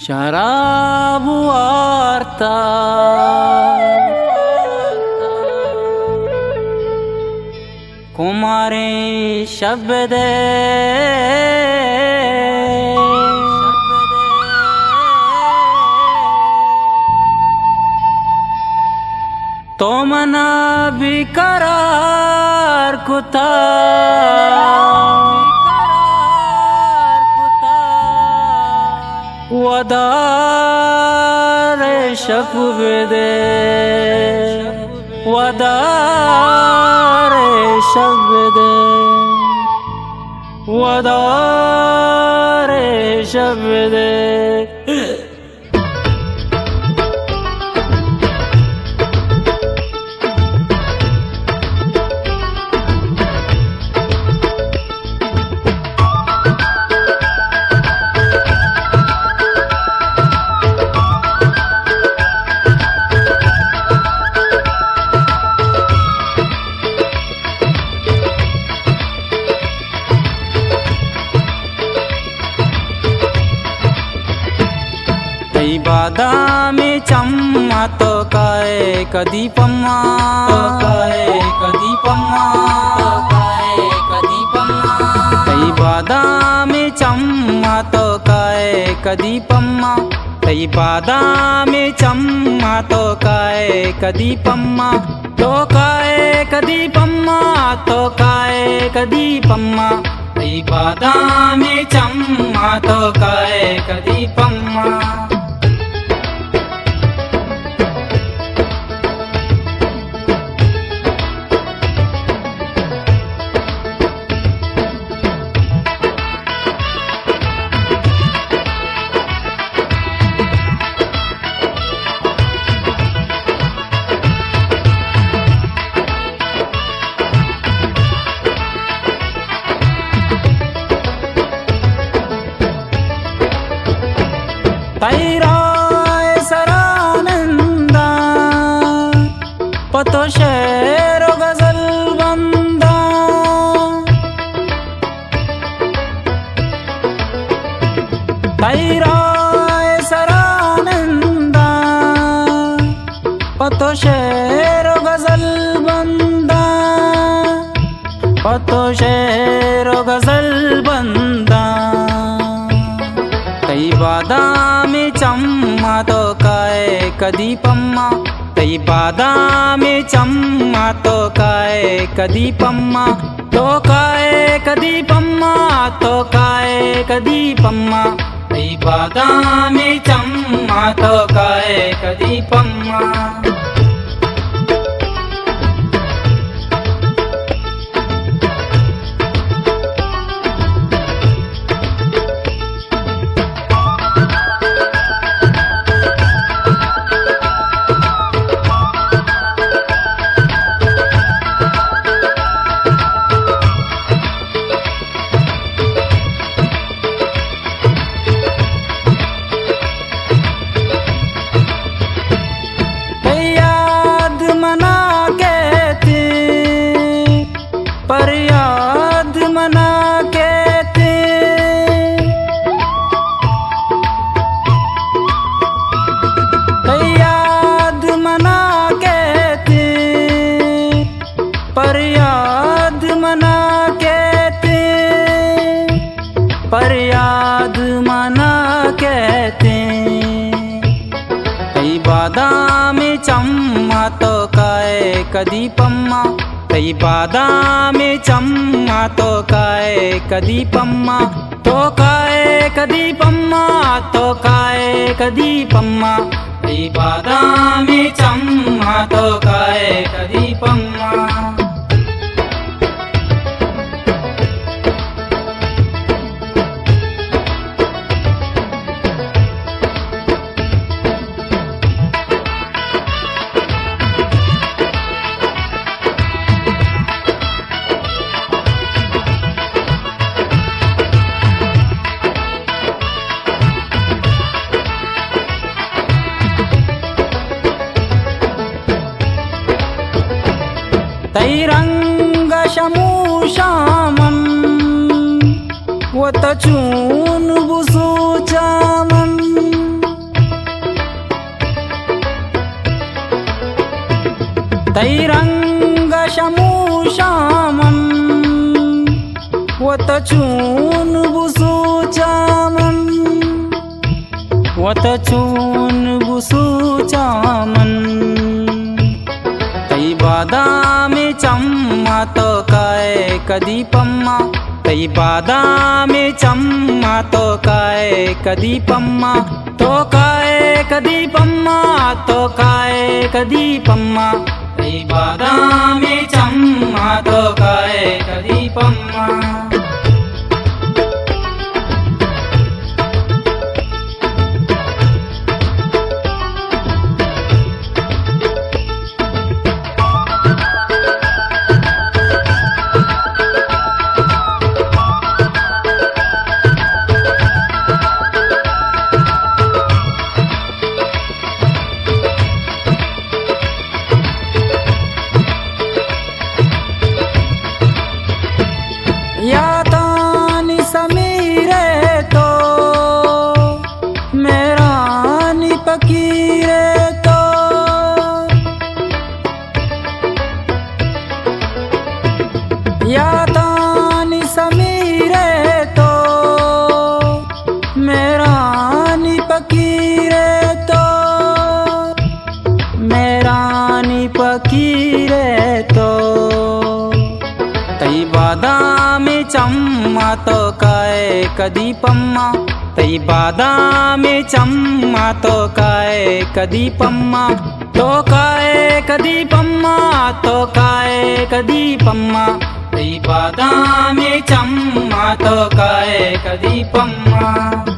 शराब वार्ता कुमारे शब्द तो मना बिकरार कुता वदारे शब्दे वदारे शब्दे वदारे शब्दे बादामी चम्मा तो काए कदी पम्मा तो काए कदी पम्मा तो काए कदी पम्मा तई बादामी चम्मा तो काए कदी पम्मा तई बादामी चम्मा तो काए कदी पम्मा तो काए कदी पम्मा तो काए कदी पम्मा तई बादामी चम्मा तो काए कदी पम्मा तैराय सरानंदा पतो शेर गजल बंदा तैराय सरानंदा पतो शेर गजल बंदा पतो शेर गजल बंदा तई बादामी चम्मा तो काए कदी पम्मा तई बादामी चम्मा तो काए कदी पम्मा तो काए कदी पम्मा तो काए कदी पम्मा तई बादामी चम्मा तो काए कदी पम्मा पर याद मना के थे याद मना के थे पर याद मना के थे पर याद मना के थे तई बादामी चम्मा तो काए कदी पम्मा तई बादामी चम्मा तो काए कदी पम्मा तो काए कदी पम्मा तो काए कदी पम्मा तई बादामी चम्मा तो काए कदी पम्मा तैरंग शमूषामं वतचून बुसूचामं तैरंग शमूषामं वतचून बुसूचामं वतचून बुसूचामं तै बादामी चम्मा तो काय कदी पम्मा तै बादामी चम्मा तो काय कदी पम्मा तो काय कदी पम्मा तो काय कदी पम्मा तै बादामी चम्मा तो काय कदी पम्मा यातानी समीरे तो मेरानी पकीरे तो यातानी समीरे तो मेरानी पकीरे तो मेरानी पकीरे तो तै बादामी चम्मा तो काय कदी पम्मा तै बादामी चम्मा तो काय कदी पम्मा तो काय कदी पम्मा तो काय कदी पम्मा तै बादामी चम्मा तो काय कदी पम्मा।